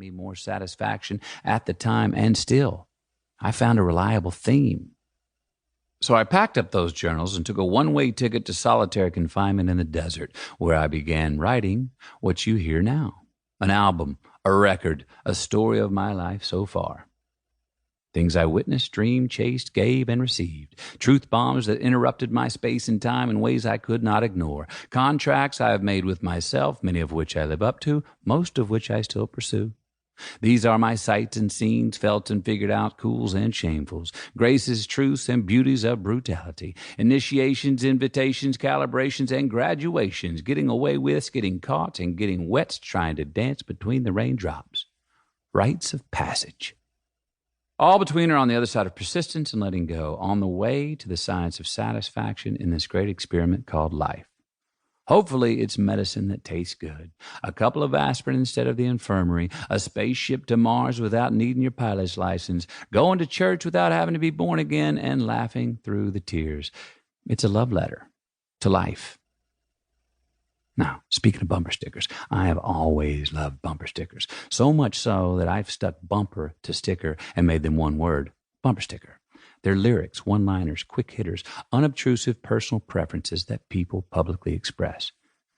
me more satisfaction at the time, and still, I found a reliable theme. So I packed up those journals and took a one-way ticket to solitary confinement in the desert, where I began writing what you hear now. An album, a record, a story of my life so far. Things I witnessed, dreamed, chased, gave, and received. Truth bombs that interrupted my space and time in ways I could not ignore. Contracts I have made with myself, many of which I live up to, most of which I still pursue. These are my sights and scenes, felt and figured out, cools and shamefuls, graces, truths, and beauties of brutality, initiations, invitations, calibrations, and graduations, getting away with, getting caught, and getting wet, trying to dance between the raindrops. Rites of passage. All between are on the other side of persistence and letting go, on the way to the science of satisfaction in this great experiment called life. Hopefully, it's medicine that tastes good. A couple of aspirin instead of the infirmary, a spaceship to Mars without needing your pilot's license, going to church without having to be born again, and laughing through the tears. It's a love letter to life. Now, speaking of bumper stickers, I have always loved bumper stickers, so much so that I've stuck bumper to sticker and made them one word, bumper sticker. They're lyrics, one-liners, quick hitters, unobtrusive personal preferences that people publicly express.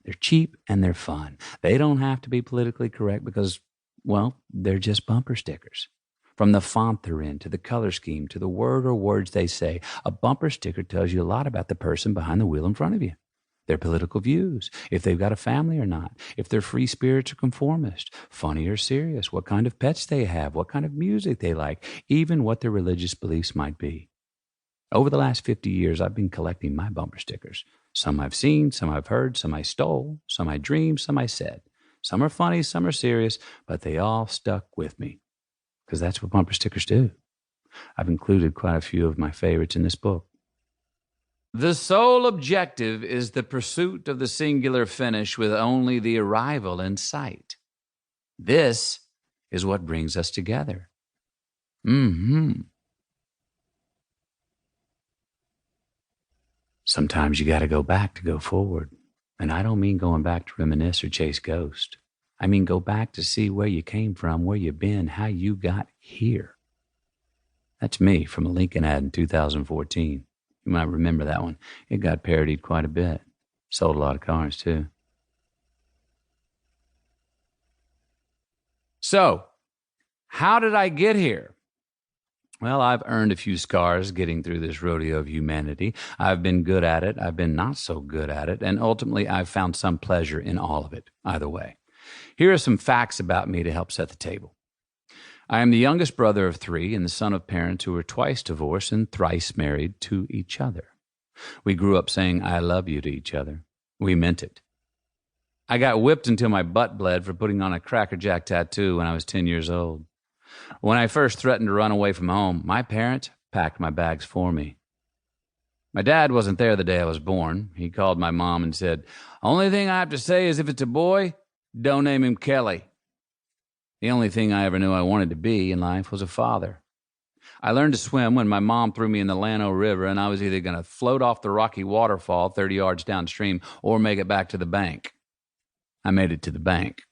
They're cheap and they're fun. They don't have to be politically correct because, well, they're just bumper stickers. From the font they're in, to the color scheme, to the word or words they say, a bumper sticker tells you a lot about the person behind the wheel in front of you. Their political views, if they've got a family or not, if they're free spirits or conformist, funny or serious, what kind of pets they have, what kind of music they like, even what their religious beliefs might be. Over the last 50 years, I've been collecting my bumper stickers. Some I've seen, some I've heard, some I stole, some I dreamed, some I said. Some are funny, some are serious, but they all stuck with me, because that's what bumper stickers do. I've included quite a few of my favorites in this book. The sole objective is the pursuit of the singular finish with only the arrival in sight. This is what brings us together. Sometimes you got to go back to go forward. And I don't mean going back to reminisce or chase ghosts. I mean go back to see where you came from, where you've been, how you got here. That's me from a Lincoln ad in 2014. You might remember that one. It got parodied quite a bit. Sold a lot of cars, too. So, how did I get here? Well, I've earned a few scars getting through this rodeo of humanity. I've been good at it. I've been not so good at it. And ultimately, I've found some pleasure in all of it, either way. Here are some facts about me to help set the table. I am the youngest brother of 3 and the son of parents who were twice divorced and thrice married to each other. We grew up saying, "I love you" to each other. We meant it. I got whipped until my butt bled for putting on a Cracker Jack tattoo when I was 10 years old. When I first threatened to run away from home, my parents packed my bags for me. My dad wasn't there the day I was born. He called my mom and said, "Only thing I have to say is if it's a boy, don't name him Kelly." The only thing I ever knew I wanted to be in life was a father. I learned to swim when my mom threw me in the Llano River, and I was either going to float off the rocky waterfall 30 yards downstream or make it back to the bank. I made it to the bank.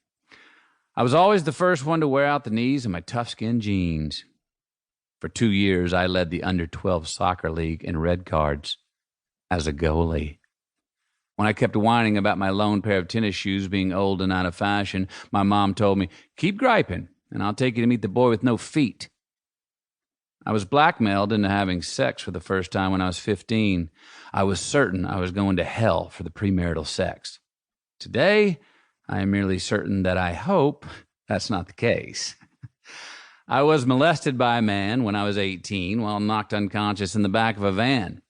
I was always the first one to wear out the knees in my tough-skin jeans. For 2 years, I led the under-12 soccer league in red cards as a goalie. When I kept whining about my lone pair of tennis shoes being old and out of fashion, my mom told me, "Keep griping, and I'll take you to meet the boy with no feet." I was blackmailed into having sex for the first time when I was 15. I was certain I was going to hell for the premarital sex. Today, I am merely certain that I hope that's not the case. I was molested by a man when I was 18 while knocked unconscious in the back of a van.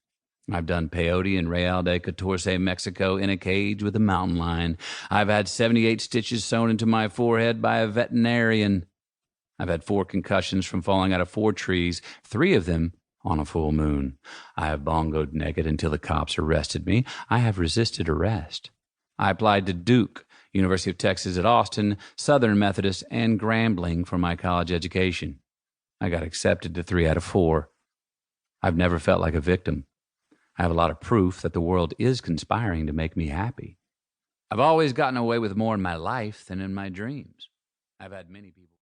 I've done peyote in Real de Catorce, Mexico, in a cage with a mountain lion. I've had 78 stitches sewn into my forehead by a veterinarian. I've had 4 concussions from falling out of 4 trees, 3 of them on a full moon. I have bongoed naked until the cops arrested me. I have resisted arrest. I applied to Duke, University of Texas at Austin, Southern Methodist, and Grambling for my college education. I got accepted to 3 out of 4. I've never felt like a victim. I have a lot of proof that the world is conspiring to make me happy. I've always gotten away with more in my life than in my dreams. I've had many people